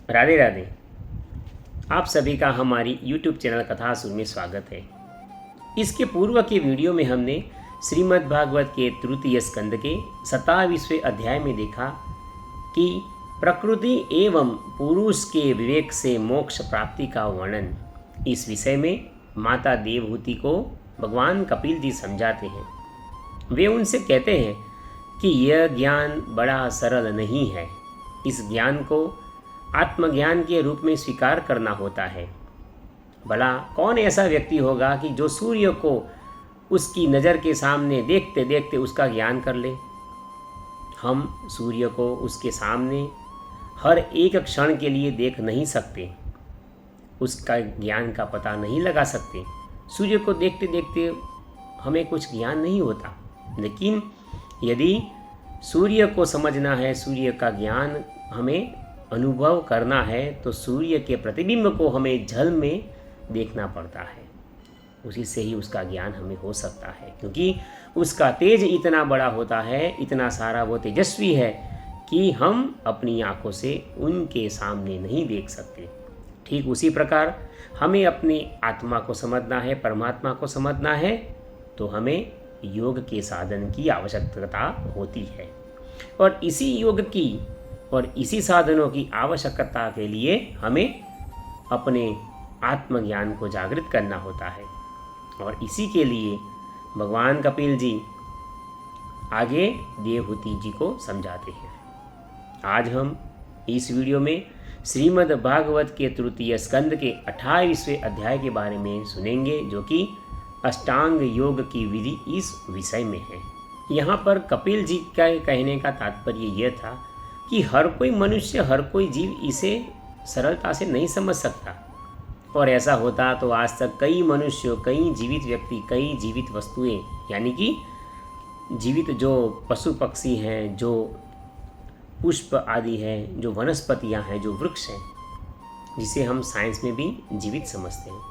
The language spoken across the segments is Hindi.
राधे राधे। आप सभी का हमारी YouTube चैनल कथासुर में स्वागत है। इसके पूर्व के वीडियो में हमने श्रीमद् भागवत के तृतीय स्कंद के 27वें अध्याय में देखा कि प्रकृति एवं पुरुष के विवेक से मोक्ष प्राप्ति का वर्णन। इस विषय में माता देवहूति को भगवान कपिल जी समझाते हैं। वे उनसे कहते हैं कि यह ज्ञान बड़ा सरल नहीं है। इस ज्ञान को आत्मज्ञान के रूप में स्वीकार करना होता है। भला कौन ऐसा व्यक्ति होगा कि जो सूर्य को उसकी नज़र के सामने देखते देखते उसका ज्ञान कर ले। हम सूर्य को उसके सामने हर एक क्षण के लिए देख नहीं सकते, उसका ज्ञान का पता नहीं लगा सकते। सूर्य को देखते देखते हमें कुछ ज्ञान नहीं होता, लेकिन यदि सूर्य को समझना है, सूर्य का ज्ञान हमें अनुभव करना है, तो सूर्य के प्रतिबिंब को हमें जल में देखना पड़ता है। उसी से ही उसका ज्ञान हमें हो सकता है, क्योंकि उसका तेज इतना बड़ा होता है, इतना सारा वो तेजस्वी है कि हम अपनी आँखों से उनके सामने नहीं देख सकते। ठीक उसी प्रकार हमें अपनी आत्मा को समझना है, परमात्मा को समझना है, तो हमें योग के साधन की आवश्यकता होती है। और इसी योग की और इसी साधनों की आवश्यकता के लिए हमें अपने आत्मज्ञान को जागृत करना होता है। और इसी के लिए भगवान कपिल जी आगे देवहूति जी को समझाते हैं। आज हम इस वीडियो में श्रीमद् भागवत के तृतीय स्कंद के 28वें अध्याय के बारे में सुनेंगे, जो कि अष्टांग योग की विधि इस विषय में है। यहाँ पर कपिल जी का कहने का तात्पर्य यह था कि हर कोई मनुष्य, हर कोई जीव इसे सरलता से नहीं समझ सकता। और ऐसा होता तो आज तक कई मनुष्य, कई जीवित व्यक्ति, कई जीवित वस्तुएं, यानी कि जीवित जो पशु पक्षी हैं, जो पुष्प आदि हैं, जो वनस्पतियां हैं, जो वृक्ष हैं, जिसे हम साइंस में भी जीवित समझते हैं,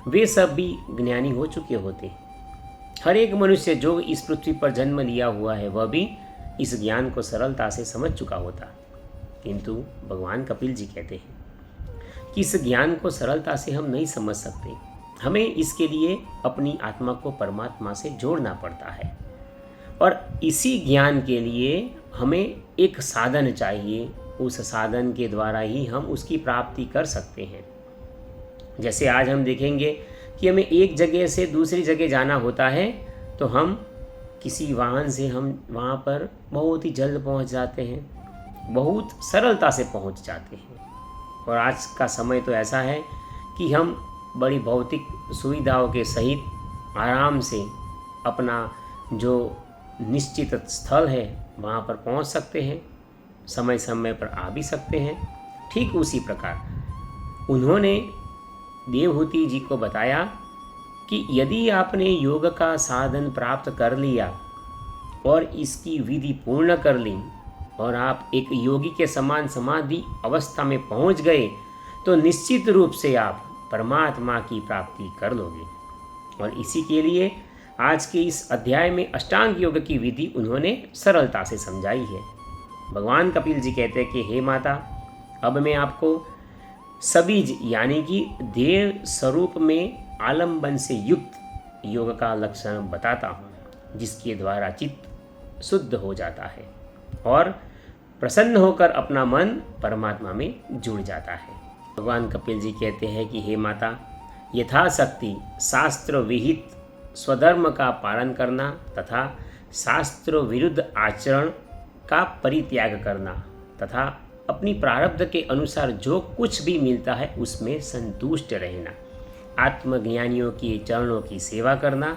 वे सब भी ज्ञानी हो चुके होते। हर एक मनुष्य जो इस पृथ्वी पर जन्म लिया हुआ है, वह भी इस ज्ञान को सरलता से समझ चुका होता। किंतु भगवान कपिल जी कहते हैं कि इस ज्ञान को सरलता से हम नहीं समझ सकते। हमें इसके लिए अपनी आत्मा को परमात्मा से जोड़ना पड़ता है, और इसी ज्ञान के लिए हमें एक साधन चाहिए। उस साधन के द्वारा ही हम उसकी प्राप्ति कर सकते हैं। जैसे आज हम देखेंगे कि हमें एक जगह से दूसरी जगह जाना होता है, तो हम किसी वाहन से हम वहाँ पर बहुत ही जल्द पहुँच जाते हैं, बहुत सरलता से पहुँच जाते हैं। और आज का समय तो ऐसा है कि हम बड़ी भौतिक सुविधाओं के सहित आराम से अपना जो निश्चित स्थल है वहाँ पर पहुँच सकते हैं, समय समय पर आ भी सकते हैं। ठीक उसी प्रकार उन्होंने देवहूति जी को बताया कि यदि आपने योग का साधन प्राप्त कर लिया और इसकी विधि पूर्ण कर ली और आप एक योगी के समान समाधि अवस्था में पहुंच गए, तो निश्चित रूप से आप परमात्मा की प्राप्ति कर लोगे। और इसी के लिए आज के इस अध्याय में अष्टांग योग की विधि उन्होंने सरलता से समझाई है। भगवान कपिल जी कहते हैं कि हे माता, अब मैं आपको सबीज यानी कि देव स्वरूप में आलंबन से युक्त योग का लक्षण बताता हूँ, जिसके द्वारा चित्त शुद्ध हो जाता है और प्रसन्न होकर अपना मन परमात्मा में जुड़ जाता है। भगवान कपिल जी कहते हैं कि हे माता, यथाशक्ति शास्त्र विहित स्वधर्म का पालन करना तथा शास्त्र विरुद्ध आचरण का परित्याग करना तथा अपनी प्रारब्ध के अनुसार जो कुछ भी मिलता है उसमें संतुष्ट रहना, आत्मज्ञानियों के चरणों की सेवा करना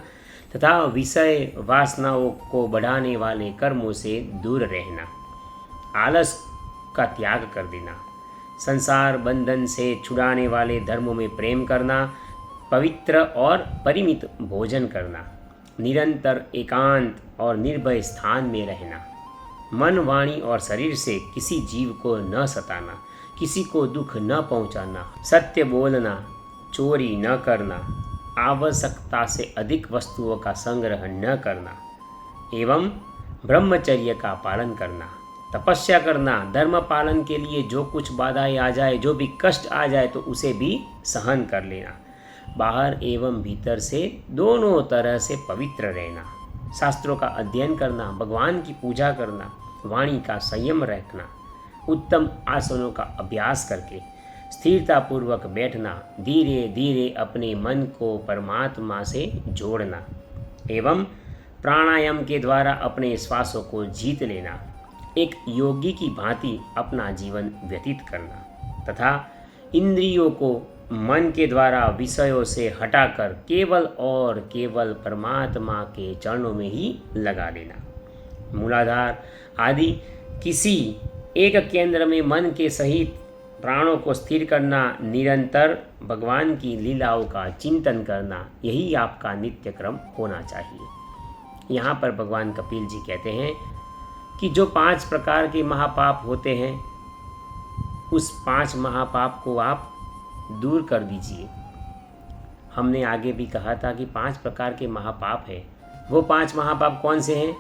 तथा विषय वासनाओं को बढ़ाने वाले कर्मों से दूर रहना, आलस का त्याग कर देना, संसार बंधन से छुड़ाने वाले धर्मों में प्रेम करना, पवित्र और परिमित भोजन करना, निरंतर एकांत और निर्भय स्थान में रहना, मन, वाणी और शरीर से किसी जीव को न सताना, किसी को दुख न पहुंचाना, सत्य बोलना, चोरी न करना, आवश्यकता से अधिक वस्तुओं का संग्रह न करना एवं ब्रह्मचर्य का पालन करना, तपस्या करना, धर्म पालन के लिए जो कुछ बाधाएं आ जाए, जो भी कष्ट आ जाए तो उसे भी सहन कर लेना, बाहर एवं भीतर से दोनों तरह से पवित्र रहना, शास्त्रों का अध्ययन करना, भगवान की पूजा करना, वाणी का संयम रखना, उत्तम आसनों का अभ्यास करके स्थिरतापूर्वक बैठना, धीरे धीरे अपने मन को परमात्मा से जोड़ना एवं प्राणायाम के द्वारा अपने श्वासों को जीत लेना, एक योगी की भांति अपना जीवन व्यतीत करना तथा इंद्रियों को मन के द्वारा विषयों से हटाकर केवल और केवल परमात्मा के चरणों में ही लगा देना। मूलाधार आदि किसी एक केंद्र में मन के सहित प्राणों को स्थिर करना, निरंतर भगवान की लीलाओं का चिंतन करना, यही आपका नित्य क्रम होना चाहिए। यहाँ पर भगवान कपिल जी कहते हैं कि जो 5 प्रकार के महापाप होते हैं, उस 5 महापाप को आप दूर कर दीजिए। हमने आगे भी कहा था कि 5 प्रकार के महापाप हैं। वो 5 महापाप कौन से हैं?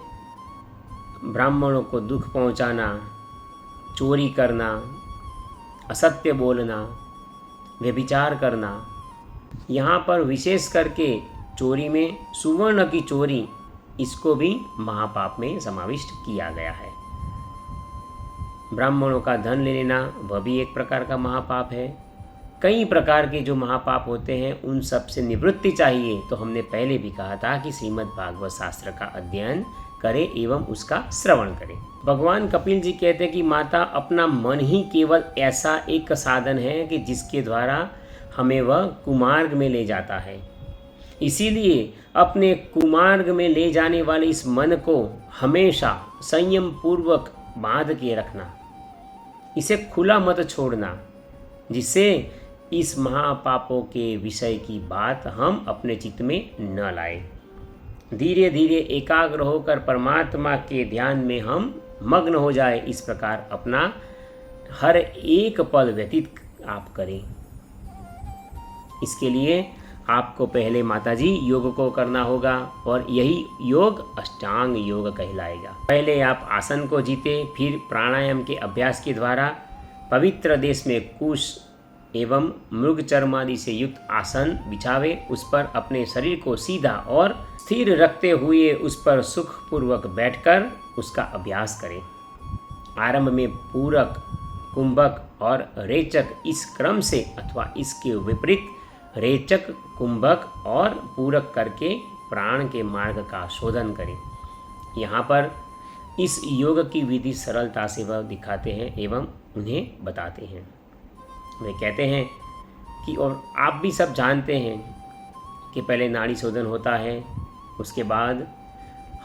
ब्राह्मणों को दुख पहुंचाना, चोरी करना, असत्य बोलना, व्यभिचार करना। यहाँ पर विशेष करके चोरी में सुवर्ण की चोरी, इसको भी महापाप में समाविष्ट किया गया है। ब्राह्मणों का धन ले लेना, वह भी एक प्रकार का महापाप है। कई प्रकार के जो महापाप होते हैं उन सब से निवृत्ति चाहिए, तो हमने पहले भी कहा था कि श्रीमद् भागवत शास्त्र का अध्ययन करें एवं उसका श्रवण करें। भगवान कपिल जी कहते हैं कि माता, अपना मन ही केवल ऐसा एक साधन है कि जिसके द्वारा हमें वह कुमार्ग में ले जाता है। इसीलिए अपने कुमार्ग में ले जाने वाले इस मन को हमेशा संयम पूर्वक बांध के रखना, इसे खुला मत छोड़ना, जिससे इस महापापों के विषय की बात हम अपने चित्त में न लाए। धीरे धीरे एकाग्र होकर परमात्मा के ध्यान में हम मग्न हो जाए, इस प्रकार अपना हर एक पल व्यतीत आप करें। इसके लिए आपको पहले माताजी योग को करना होगा और यही योग अष्टांग योग कहलाएगा। पहले आप आसन को जीते, फिर प्राणायाम के अभ्यास के द्वारा पवित्र देश में कुश एवं मृग चर्मादि से युक्त आसन बिछावे, उस पर अपने शरीर को सीधा और स्थिर रखते हुए उस पर सुखपूर्वक बैठकर उसका अभ्यास करें। आरंभ में पूरक, कुंभक और रेचक इस क्रम से अथवा इसके विपरीत रेचक, कुंभक और पूरक करके प्राण के मार्ग का शोधन करें। यहाँ पर इस योग की विधि सरलता से वह दिखाते हैं एवं उन्हें बताते हैं। वे कहते हैं कि और आप भी सब जानते हैं कि पहले नाड़ी शोधन होता है, उसके बाद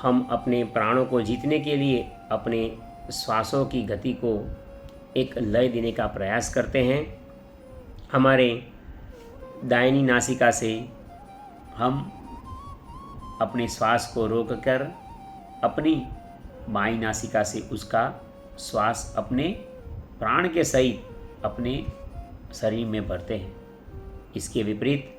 हम अपने प्राणों को जीतने के लिए अपने श्वासों की गति को एक लय देने का प्रयास करते हैं। हमारे दाहिनी नासिका से हम अपने श्वास को रोककर अपनी बाईं नासिका से उसका श्वास अपने प्राण के सहित अपने शरीर में भरते हैं। इसके विपरीत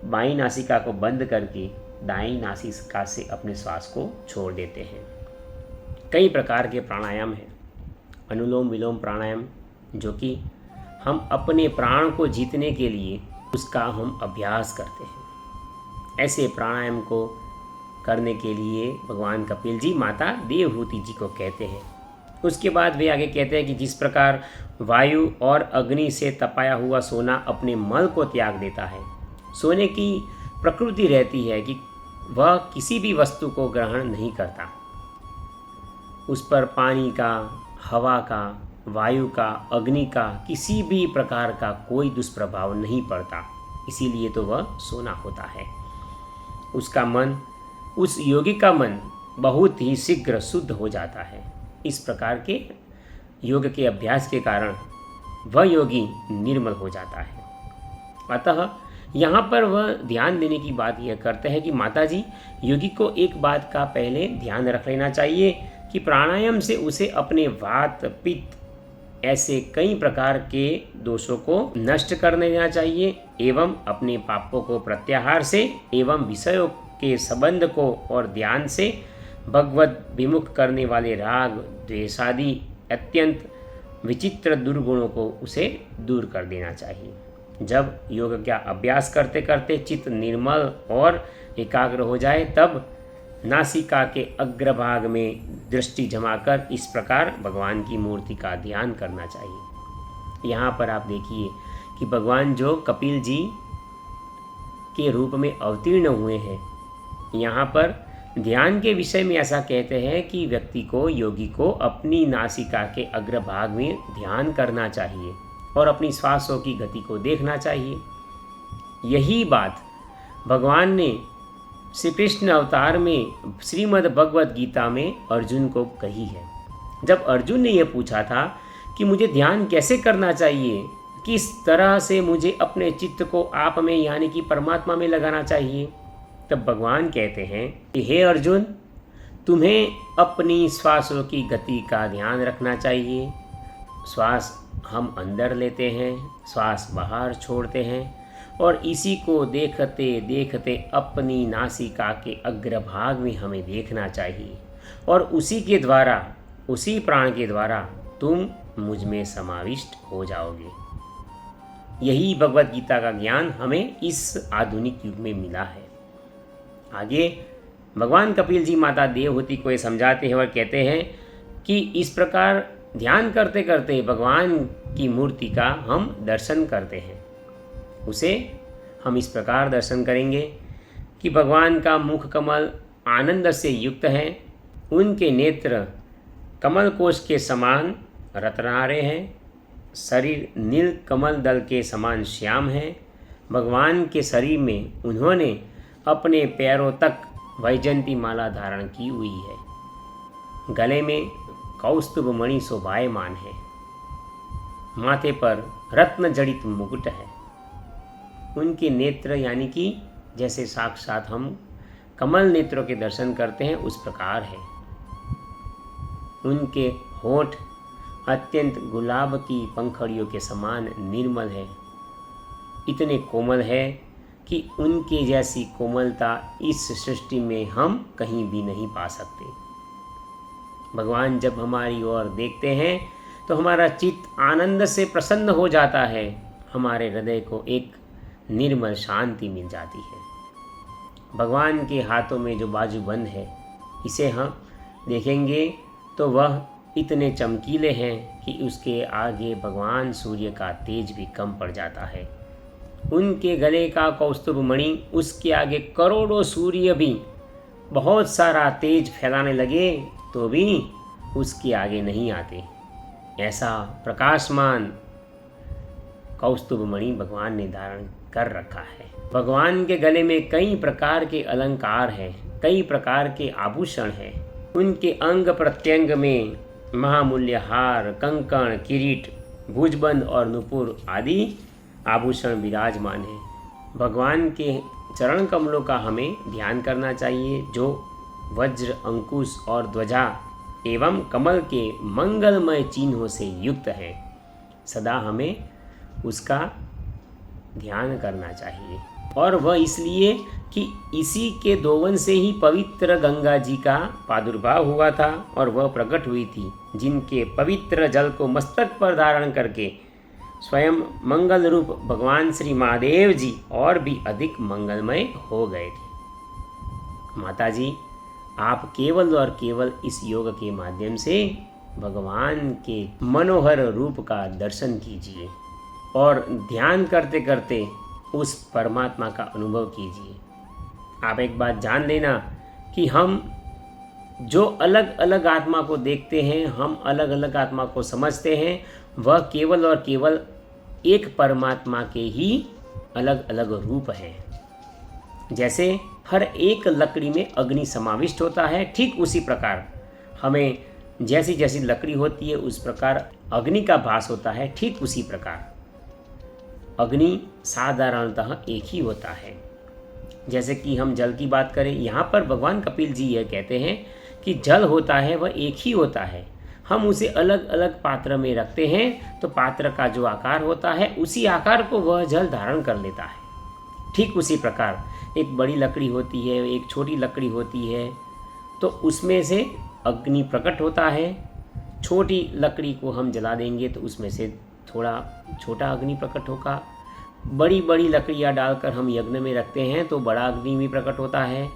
बाईं नासिका को बंद करके दाईं नासिका से अपने श्वास को छोड़ देते हैं। कई प्रकार के प्राणायाम हैं। अनुलोम विलोम प्राणायाम, जो कि हम अपने प्राण को जीतने के लिए उसका हम अभ्यास करते हैं। ऐसे प्राणायाम को करने के लिए भगवान कपिल जी माता देवहूति जी को कहते हैं। उसके बाद वे आगे कहते हैं कि जिस प्रकार वायु और अग्नि से तपाया हुआ सोना अपने मल को त्याग देता है, सोने की प्रकृति रहती है कि वह किसी भी वस्तु को ग्रहण नहीं करता, उस पर पानी का, हवा का, वायु का, अग्नि का किसी भी प्रकार का कोई दुष्प्रभाव नहीं पड़ता, इसीलिए तो वह सोना होता है। उसका मन, उस योगी का मन बहुत ही शीघ्र शुद्ध हो जाता है। इस प्रकार के योग के अभ्यास के कारण वह योगी निर्मल हो जाता है। अतः यहाँ पर वह ध्यान देने की बात यह करते हैं कि माताजी, योगी को एक बात का पहले ध्यान रख लेना चाहिए कि प्राणायाम से उसे अपने वात, पित्त ऐसे कई प्रकार के दोषों को नष्ट कर देना चाहिए एवं अपने पापों को प्रत्याहार से एवं विषयों के संबंध को और ध्यान से भगवत विमुख करने वाले राग द्वेषादि अत्यंत विचित्र दुर्गुणों को उसे दूर कर देना चाहिए। जब योग का अभ्यास करते करते चित्त निर्मल और एकाग्र हो जाए तब नासिका के अग्रभाग में दृष्टि जमाकर इस प्रकार भगवान की मूर्ति का ध्यान करना चाहिए। यहाँ पर आप देखिए कि भगवान जो कपिल जी के रूप में अवतीर्ण हुए हैं, यहाँ पर ध्यान के विषय में ऐसा कहते हैं कि व्यक्ति को, योगी को अपनी नासिका के अग्रभाग में ध्यान करना चाहिए और अपनी श्वासों की गति को देखना चाहिए। यही बात भगवान ने श्री कृष्ण अवतार में श्रीमद् भगवद गीता में अर्जुन को कही है। जब अर्जुन ने यह पूछा था कि मुझे ध्यान कैसे करना चाहिए, किस तरह से मुझे अपने चित्त को आप में यानी कि परमात्मा में लगाना चाहिए, तब भगवान कहते हैं कि हे अर्जुन, तुम्हें अपनी श्वासों की गति का ध्यान रखना चाहिए। श्वास हम अंदर लेते हैं, श्वास बाहर छोड़ते हैं और इसी को देखते देखते अपनी नासिका के अग्रभाग में हमें देखना चाहिए और उसी के द्वारा, उसी प्राण के द्वारा तुम मुझ में समाविष्ट हो जाओगे। यही भगवद गीता का ज्ञान हमें इस आधुनिक युग में मिला है। आगे भगवान कपिल जी माता देवहूति को ये समझाते हैं और कहते हैं कि इस प्रकार ध्यान करते करते भगवान की मूर्ति का हम दर्शन करते हैं। उसे हम इस प्रकार दर्शन करेंगे कि भगवान का मुख कमल आनंद से युक्त है, उनके नेत्र कमल कोश के समान रत्नारे हैं, शरीर नील कमल दल के समान श्याम है। भगवान के शरीर में उन्होंने अपने पैरों तक वैजयंती माला धारण की हुई है, गले में कौस्तुभ मणि शोभायमान है, माथे पर रत्न जड़ित मुकुट है। उनके नेत्र यानी कि जैसे साक्षात हम कमल नेत्रों के दर्शन करते हैं उस प्रकार है। उनके होठ अत्यंत गुलाब की पंखड़ियों के समान निर्मल है, इतने कोमल है कि उनके जैसी कोमलता इस सृष्टि में हम कहीं भी नहीं पा सकते। भगवान जब हमारी ओर देखते हैं तो हमारा चित्त आनंद से प्रसन्न हो जाता है, हमारे हृदय को एक निर्मल शांति मिल जाती है। भगवान के हाथों में जो बाजूबंद है, इसे हम देखेंगे तो वह इतने चमकीले हैं कि उसके आगे भगवान सूर्य का तेज भी कम पड़ जाता है। उनके गले का कौस्तुभ मणि, उसके आगे करोड़ों सूर्य भी बहुत सारा तेज फैलाने लगे तो भी उसके आगे नहीं आते। ऐसा प्रकाशमान कौस्तुभ मणि भगवान ने धारण कर रखा है। भगवान के गले में कई प्रकार के अलंकार हैं, कई प्रकार के आभूषण हैं। उनके अंग प्रत्यंग में महामूल्य हार, कंकण, किरीट, भुजबंद और नुपुर आदि आभूषण विराजमान हैं। भगवान के चरण कमलों का हमें ध्यान करना चाहिए, जो वज्र, अंकुश और ध्वजा एवं कमल के मंगलमय चिन्हों से युक्त है। सदा हमें उसका ध्यान करना चाहिए, और वह इसलिए कि इसी के दोवन से ही पवित्र गंगा जी का प्रादुर्भाव हुआ था और वह प्रकट हुई थी, जिनके पवित्र जल को मस्तक पर धारण करके स्वयं मंगल रूप भगवान श्री महादेव जी और भी अधिक मंगलमय हो गए थे। माता जी, आप केवल और केवल इस योग के माध्यम से भगवान के मनोहर रूप का दर्शन कीजिए और ध्यान करते करते उस परमात्मा का अनुभव कीजिए। आप एक बात जान लेना कि हम जो अलग अलग आत्मा को देखते हैं, हम अलग अलग आत्मा को समझते हैं, वह केवल और केवल एक परमात्मा के ही अलग अलग रूप हैं। जैसे हर एक लकड़ी में अग्नि समाविष्ट होता है, ठीक उसी प्रकार हमें जैसी जैसी लकड़ी होती है उस प्रकार अग्नि का भास होता है। ठीक उसी प्रकार अग्नि साधारणतः एक ही होता है। जैसे कि हम जल की बात करें, यहाँ पर भगवान कपिल जी यह कहते हैं कि जल होता है वह एक ही होता है। हम उसे अलग अलग पात्र में रखते हैं तो पात्र का जो आकार होता है उसी आकार को वह जल धारण कर लेता है। ठीक उसी प्रकार एक बड़ी लकड़ी होती है, एक छोटी लकड़ी होती है, तो उसमें से अग्नि प्रकट होता है। छोटी लकड़ी को हम जला देंगे तो उसमें से थोड़ा छोटा अग्नि प्रकट होगा। बड़ी बड़ी लकड़ियाँ डालकर हम यज्ञ में रखते हैं तो बड़ा अग्नि भी प्रकट होता है।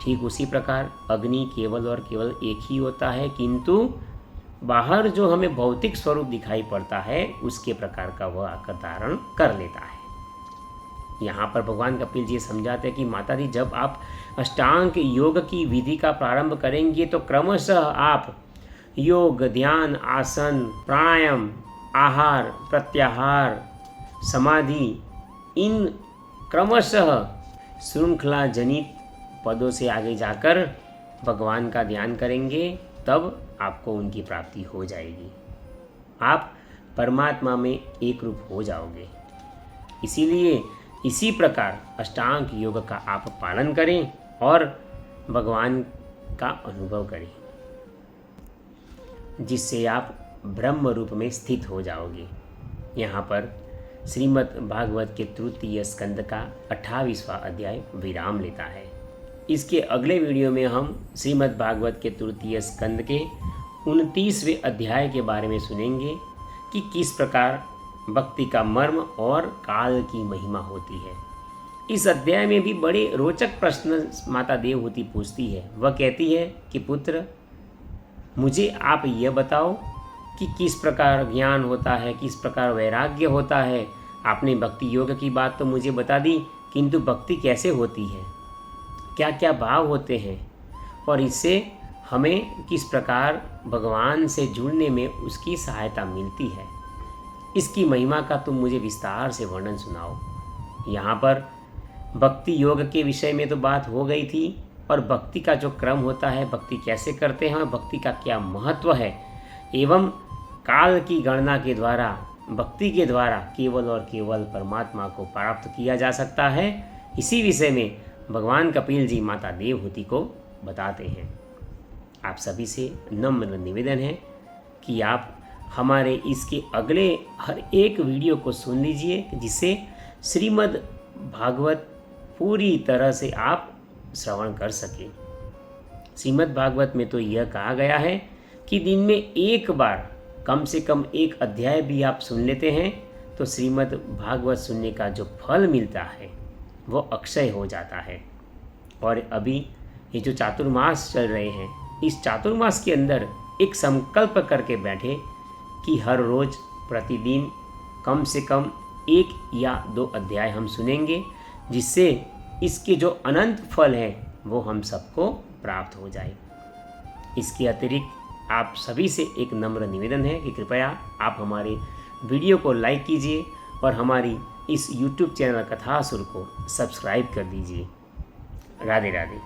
ठीक उसी प्रकार अग्नि केवल और केवल एक ही होता है, किंतु बाहर जो हमें भौतिक स्वरूप दिखाई पड़ता है उसके प्रकार का वह आकार धारण कर लेता है। यहाँ पर भगवान कपिल जी समझाते हैं कि माता जी, जब आप अष्टांग योग की विधि का प्रारंभ करेंगे तो क्रमशः आप योग, ध्यान, आसन, प्राणायाम, आहार, प्रत्याहार, समाधि, इन क्रमशः श्रृंखला जनित पदों से आगे जाकर भगवान का ध्यान करेंगे, तब आपको उनकी प्राप्ति हो जाएगी। आप परमात्मा में एक रूप हो जाओगे। इसीलिए इसी प्रकार अष्टांग योग का आप पालन करें और भगवान का अनुभव करें, जिससे आप ब्रह्म रूप में स्थित हो जाओगे। यहाँ पर श्रीमद् भागवत के तृतीय स्कंद का 28वां अध्याय विराम लेता है। इसके अगले वीडियो में हम श्रीमद् भागवत के तृतीय स्कंद के 29वें अध्याय के बारे में सुनेंगे कि किस प्रकार भक्ति का मर्म और काल की महिमा होती है। इस अध्याय में भी बड़े रोचक प्रश्न माता देवहूति पूछती है। वह कहती है कि पुत्र, मुझे आप यह बताओ कि किस प्रकार ज्ञान होता है, किस प्रकार वैराग्य होता है। आपने भक्ति योग की बात तो मुझे बता दी, किंतु भक्ति कैसे होती है, क्या क्या भाव होते हैं और इससे हमें किस प्रकार भगवान से जुड़ने में उसकी सहायता मिलती है, इसकी महिमा का तुम मुझे विस्तार से वर्णन सुनाओ। यहाँ पर भक्ति योग के विषय में तो बात हो गई थी और भक्ति का जो क्रम होता है, भक्ति कैसे करते हैं और भक्ति का क्या महत्व है, एवं काल की गणना के द्वारा भक्ति के द्वारा केवल और केवल परमात्मा को प्राप्त किया जा सकता है। इसी विषय में भगवान कपिल जी माता देवहूति को बताते हैं। आप सभी से नम्र निवेदन है कि आप हमारे इसके अगले हर एक वीडियो को सुन लीजिए, जिससे श्रीमद् भागवत पूरी तरह से आप श्रवण कर सकें। श्रीमद् भागवत में तो यह कहा गया है कि दिन में एक बार कम से कम एक अध्याय भी आप सुन लेते हैं तो श्रीमद् भागवत सुनने का जो फल मिलता है वो अक्षय हो जाता है। और अभी ये जो चातुर्मास चल रहे हैं, इस चातुर्मास के अंदर एक संकल्प करके बैठे कि हर रोज़ प्रतिदिन कम से कम 1 या 2 अध्याय हम सुनेंगे, जिससे इसके जो अनंत फल है वो हम सबको प्राप्त हो जाए। इसके अतिरिक्त आप सभी से एक नम्र निवेदन है कि कृपया आप हमारे वीडियो को लाइक कीजिए और हमारी इस YouTube चैनल कथासुर को सब्सक्राइब कर दीजिए। राधे राधे।